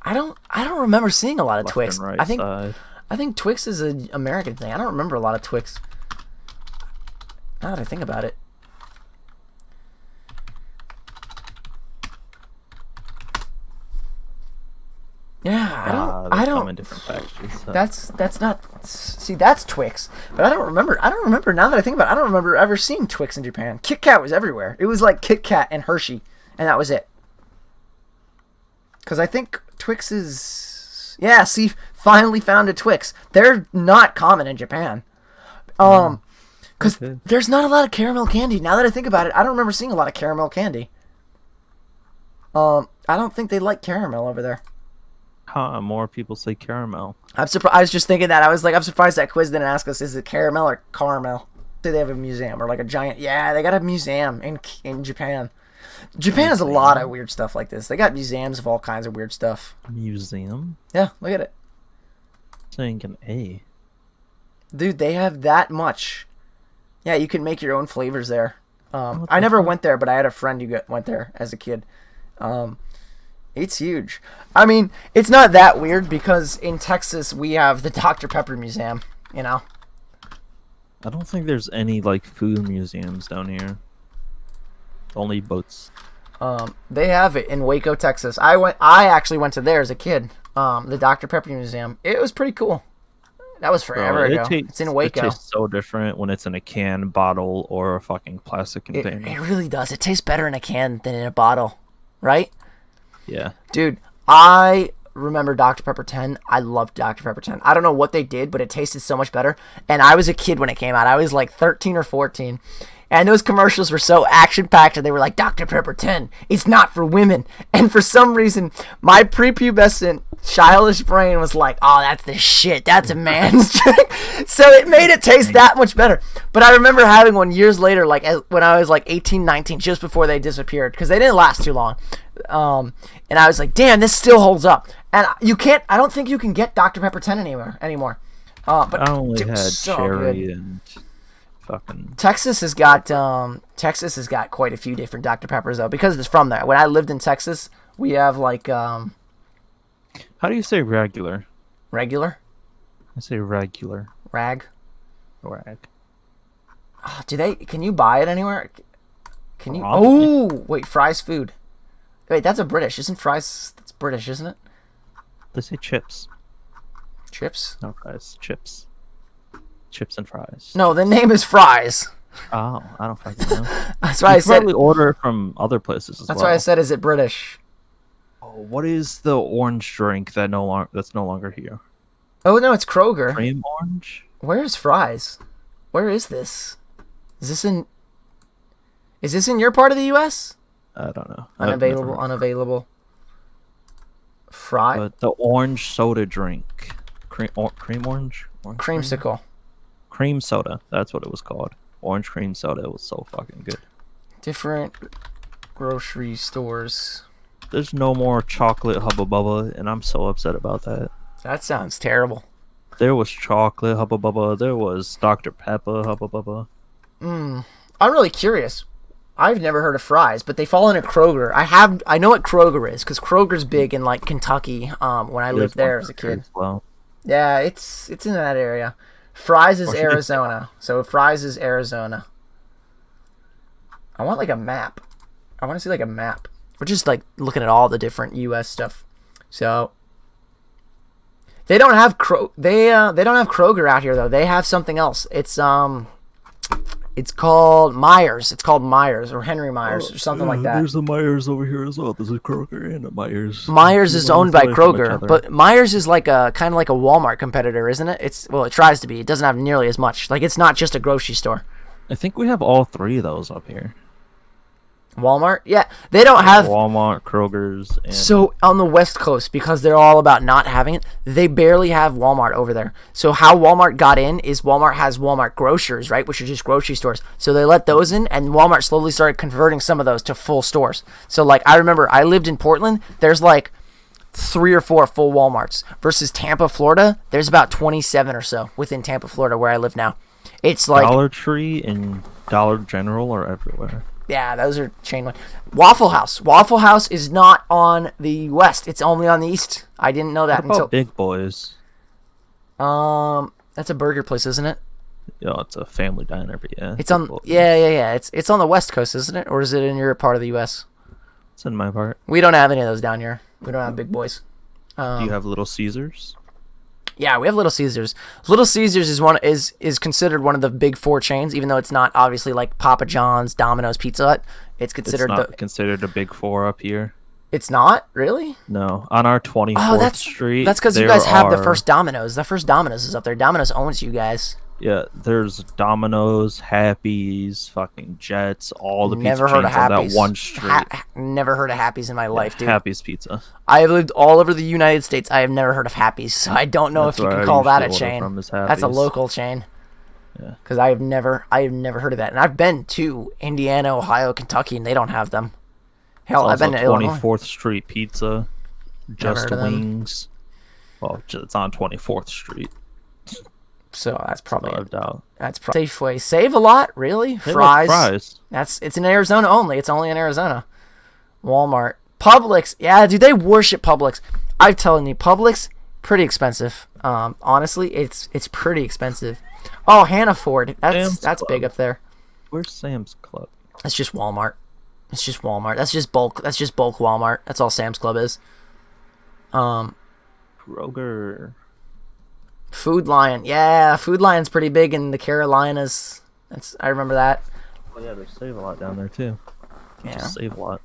I don't remember seeing a lot of Left Twix. and right side. I think Twix is an American thing. I don't remember a lot of Twix. Now that I think about it. Yeah, I don't. Come in different packages. So. That's not. See, that's Twix, but I don't remember. Now that I think about it, I don't remember ever seeing Twix in Japan. Kit Kat was everywhere. It was like Kit Kat and Hershey, and that was it. Because I think Twix is... Yeah, see, finally found a Twix. They're not common in Japan. Because there's not a lot of caramel candy. Now that I think about it, I don't remember seeing a lot of caramel candy. I don't think they like caramel over there. More people say caramel. I'm surprised. I was just thinking that. I was like, I'm surprised that quiz didn't ask us, is it caramel or caramel? Say they have a museum or like a giant... Yeah, they got a museum in Japan. Japan has a lot of weird stuff like this. They got museums of all kinds of weird stuff. Museum? Yeah, look at it. Saying an A. Dude, they have that much. Yeah, you can make your own flavors there. I never went there, but I had a friend who went there as a kid. It's huge. I mean, it's not that weird because in Texas we have the Dr. Pepper Museum, you know? I don't think there's any food museums down here. Only boats. They have it in Waco, Texas. I actually went to there as a kid. The Dr. Pepper Museum. It was pretty cool. That was forever ago. It's in Waco. It tastes so different when it's in a can, bottle, or a fucking plastic container. It really does. It tastes better in a can than in a bottle, right? Yeah. Dude, I remember Dr. Pepper 10. I loved Dr. Pepper 10. I don't know what they did, but it tasted so much better. And I was a kid when it came out. I was like 13 or 14. And those commercials were so action-packed, and they were like, Dr. Pepper 10, it's not for women. And for some reason, my prepubescent, childish brain was like, oh, that's the shit. That's a man's drink. So it made it taste that much better. But I remember having one years later, like when I was like 18, 19, just before they disappeared, because they didn't last too long. And I was like, damn, this still holds up. And I don't think you can get Dr. Pepper 10 anymore. But I only it had was so cherry good. and fucking. Texas has got quite a few different Dr. Peppers though, because it's from there. When I lived in Texas, we have like How do you say regular? regular I say regular. rag. Rag. Oh, can you buy it anywhere? Can you? Probably. Oh, wait, Fry's food. Wait, that's a British. Isn't Fry's? That's British, isn't it? They say chips. Chips? No fries. Chips. Chips and fries. No, the name is Fry's. Oh, I don't fucking know. That's why You I said. probably order from other places as That's well. why I said, is it British? Oh, what is the orange drink that's no longer here? Oh no, it's Kroger. Cream orange? Where's Fry's? Where is this? Is this in your part of the U.S.? I don't know. I've never- Unavailable. Fry? But the orange soda drink. Cream orange? Orange cream? Creamsicle. Cream soda. That's what it was called. Orange cream soda. It was so fucking good. Different grocery stores. There's no more chocolate Hubba Bubba, and I'm so upset about that. That sounds terrible. There was chocolate Hubba Bubba. There was Dr. Pepper Hubba Bubba. I'm really curious. I've never heard of Fry's, but they fall into Kroger. I know what Kroger is, because Kroger's big in like Kentucky. When I lived there as a kid. Well, Yeah, it's in that area. Fry's is Arizona. So Fry's is Arizona. I want like a map. I want to see like a map. We're just like looking at all the different U.S. stuff. So they don't have they don't have Kroger out here though. They have something else. It's called Myers. It's called Myers or Henry Myers or something like that. There's a Myers over here as well. There's a Kroger and a Myers. Myers is owned by away from each Kroger, other. but Myers is like a kind of like a Walmart competitor, isn't it? It tries to be. It doesn't have nearly as much. Like it's not just a grocery store. I think we have all three of those up here. Walmart? Yeah, they don't have. Walmart, Kroger's, and So on the West Coast, because they're all about not having it, they barely have Walmart over there. So how Walmart got in is Walmart has Walmart grocers, right, which are just grocery stores. So they let those in, and Walmart slowly started converting some of those to full stores. So like I remember I lived in Portland. There's like 3 or 4 full Walmarts versus Tampa, Florida. There's about 27 or so within Tampa, Florida, where I live now. It's like Dollar Tree and Dollar General are everywhere. yeah, those are chain one. Waffle House. Waffle House is not on the west. It's only on the east. I didn't know that What about until. Big Boys? That's a burger place, isn't it? It's a family diner, but yeah. It's Big on. Boys. Yeah. It's on the west coast, isn't it? Or is it in your part of the U.S.? It's in my part. We don't have any of those down here. We don't have Big Boys. Do you have Little Caesars? Yeah, we have Little Caesars. Little Caesars is considered one of the big 4 chains, even though it's not obviously like Papa John's, Domino's, Pizza Hut. It's considered It's not considered a big 4 up here. It's not really. No, on our 24th Oh, Street. that's because you there guys have the are- first Domino's. The first Domino's is up there. Domino's owns you guys. Yeah, there's Domino's, Happy's, fucking Jets, all the Never pizza heard of chains on Happy's. that one street. Never heard of Happy's in my life, dude. Happy's Pizza. I have lived all over the United States. I have never heard of Happy's, so I don't know That's if you where can I call that a usually order chain. from is That's a Happy's. local chain. Yeah. Because I have never heard of that, and I've been to Indiana, Ohio, Kentucky, and they don't have them. Hell, I've Also been to Illinois. 24th Street Pizza, Just heard of them. Wings. Well, it's on 24th Street. So that's probably I doubt. Safeway. Save a lot, really? They Fries. like fries. It's in Arizona only. It's only in Arizona. Walmart. Publix. Yeah, dude, they worship Publix. I'm telling you, Publix, pretty expensive. Honestly, it's pretty expensive. Oh, Hannaford. Sam's That's big Club. up there. Where's Sam's Club? That's just Walmart. It's just Walmart. That's just bulk Walmart. That's all Sam's Club is. Kroger. Food Lion. Yeah, Food Lion's pretty big in the Carolinas. I remember that. Oh yeah, they save a lot down there too. Yeah. Just save a lot.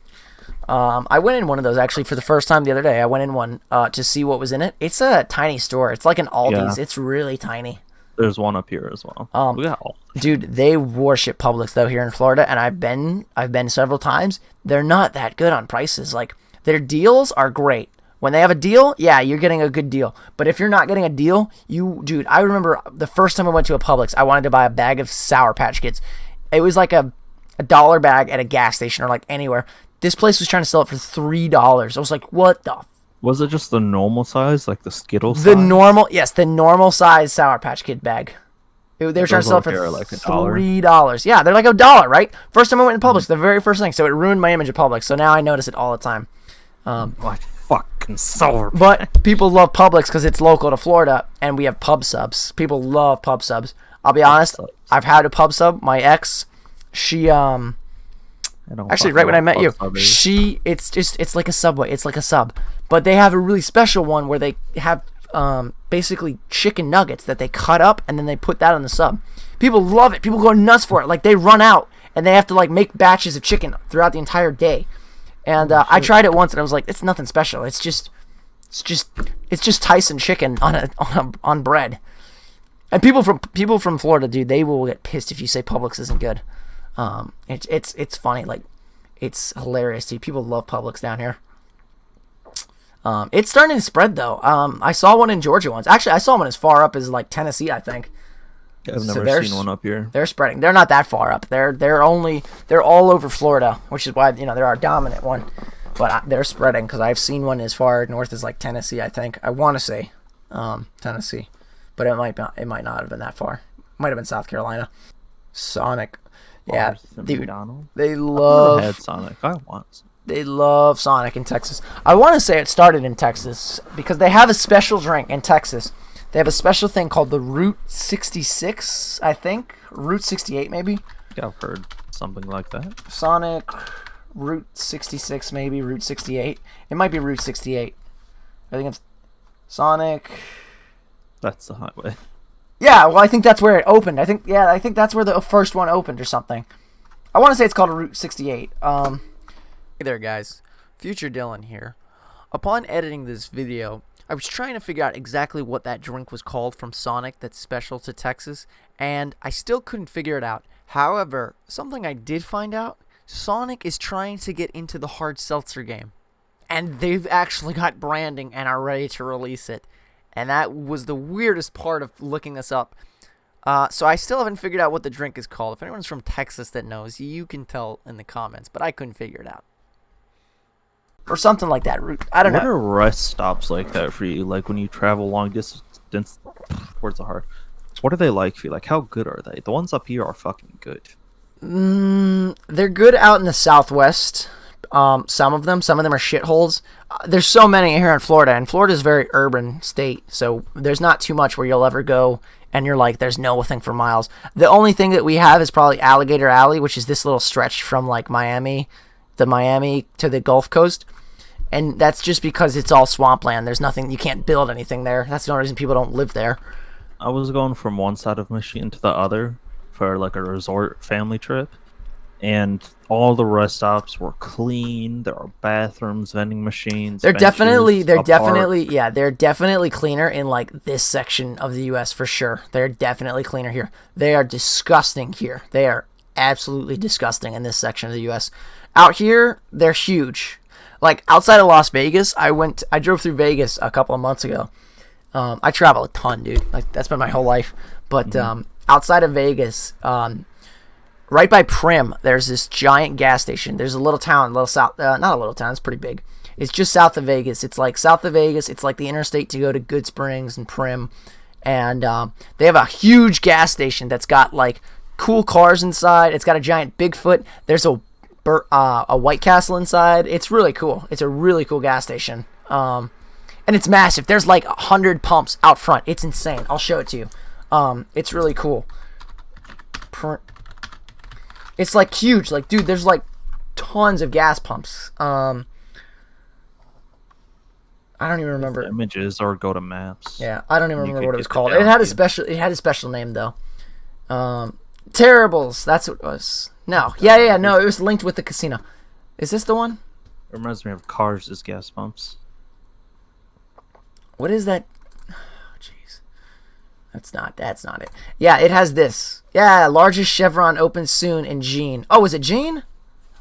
I went in one of those actually for the first time the other day. I went in one to see what was in it. It's a tiny store. It's like an Aldi's. Yeah. It's really tiny. There's one up here as well. We got all. Dude, they worship Publix though here in Florida, and I've been several times. They're not that good on prices. Like their deals are great. When they have a deal, yeah, you're getting a good deal. But if you're not getting a deal, dude, I remember the first time I went to a Publix, I wanted to buy a bag of Sour Patch Kids. It was like a $1 bag at a gas station or like anywhere. This place was trying to sell it for $3. I was like, what the? Was it just the normal size, like the Skittles? The normal size Sour Patch Kid bag. They were trying to sell it for like $3. Yeah, they're like $1, right? First time I went to Publix, the very first thing. So it ruined my image of Publix. So now I notice it all the time. What fucking Sour Patch? But people love Publix because it's local to Florida, and we have pub subs. People love pub subs. I'll be honest, I've had a pub sub. My ex, she actually right when I met you, it's like a Subway. It's like a sub, but they have a really special one where they have basically chicken nuggets that they cut up and then they put that on the sub. People love it. People go nuts for it. Like they run out and they have to like make batches of chicken throughout the entire day. And I tried it once and I was like, it's nothing special. It's just Tyson chicken on bread. And people from Florida, dude, they will get pissed if you say Publix isn't good. It's funny, like it's hilarious, dude. People love Publix down here. It's starting to spread though. I saw one in Georgia once. Actually, I saw one as far up as like Tennessee, I think. I've never seen one up here. They're spreading. They're not that far up. They're all over Florida, which is why they're our dominant one. But they're spreading because I've seen one as far north as like Tennessee. I think I want to say Tennessee, but it might not have been that far. Might have been South Carolina. Sonic, yeah, dude. McDonald's? They love. I've never had Sonic. I want some. They love Sonic in Texas. I want to say it started in Texas because they have a special drink in Texas. They have a special thing called the Route 66, I think. Route 68, maybe. Yeah, I've heard something like that. Sonic, Route 66, maybe. Route 68. It might be Route 68. I think it's Sonic. That's the highway. Yeah, well, I think that's where it opened. I think that's where the first one opened or something. I want to say it's called a Route 68. Hey there, guys. Future Dylan here. Upon editing this video, I was trying to figure out exactly what that drink was called from Sonic that's special to Texas, and I still couldn't figure it out. However, something I did find out, Sonic is trying to get into the hard seltzer game, and they've actually got branding and are ready to release it, and that was the weirdest part of looking this up. So I still haven't figured out what the drink is called. If anyone's from Texas that knows, you can tell in the comments, but I couldn't figure it out. Or something like that. I don't know. What are rest stops like that for you? Like when you travel long distance, words are hard. What are they like for you? Like how good are they? The ones up here are fucking good. They're good out in the Southwest. Some of them are shitholes. There's so many here in Florida, and Florida's a very urban state, so there's not too much where you'll ever go and you're like, there's nothing for miles. The only thing that we have is probably Alligator Alley, which is this little stretch from like Miami to the Gulf Coast. And that's just because it's all swampland. There's nothing, you can't build anything there. That's the only reason people don't live there. I was going from one side of Michigan to the other for like a resort family trip, and all the rest stops were clean. There are bathrooms, vending machines. They're benches, definitely cleaner in like this section of the U.S. for sure. They're definitely cleaner here. They are disgusting here. They are absolutely disgusting in this section of the U.S. Out here, they're huge. Like outside of Las Vegas, I drove through Vegas a couple of months ago. I travel a ton, dude. Like that's been my whole life. But outside of Vegas, right by Prim, there's this giant gas station. There's a little town, not a little town. It's pretty big. It's just south of Vegas. It's like south of Vegas. It's like the interstate to go to Good Springs and Prim, and they have a huge gas station that's got like cool cars inside. It's got a giant Bigfoot. There's a White Castle inside. It's really cool. It's a really cool gas station. And it's massive. There's like 100 pumps out front. It's insane. I'll show it to you. It's really cool. It's like huge. Like, dude, there's like tons of gas pumps. I don't even remember. Images or go to maps. Yeah, I don't even remember what it was called. It had a special name though. Terribles. That's what it was. No. Yeah. No, it was linked with the casino. Is this the one? It reminds me of cars as gas pumps. What is that? Oh, jeez. That's not it. Yeah, it has this. Yeah, largest chevron opens soon in Gene. Oh, is it Gene?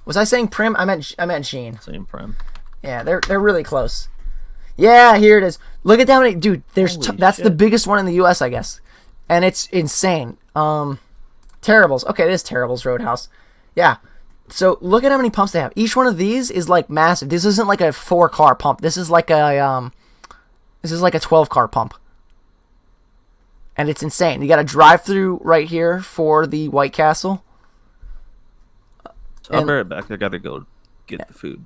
Was I saying Prim? I meant Gene. Same Prim. Yeah, they're really close. Yeah, here it is. Look at that many, dude. That's the biggest one in the U.S., I guess, and it's insane. Terribles. Okay, it is Terribles Roadhouse. Yeah. So look at how many pumps they have. Each one of these is like massive. This isn't like a 4-car pump. This is like a 12-car pump. And it's insane. You got a drive-through right here for the White Castle. So I'll be right back. I gotta go get the food.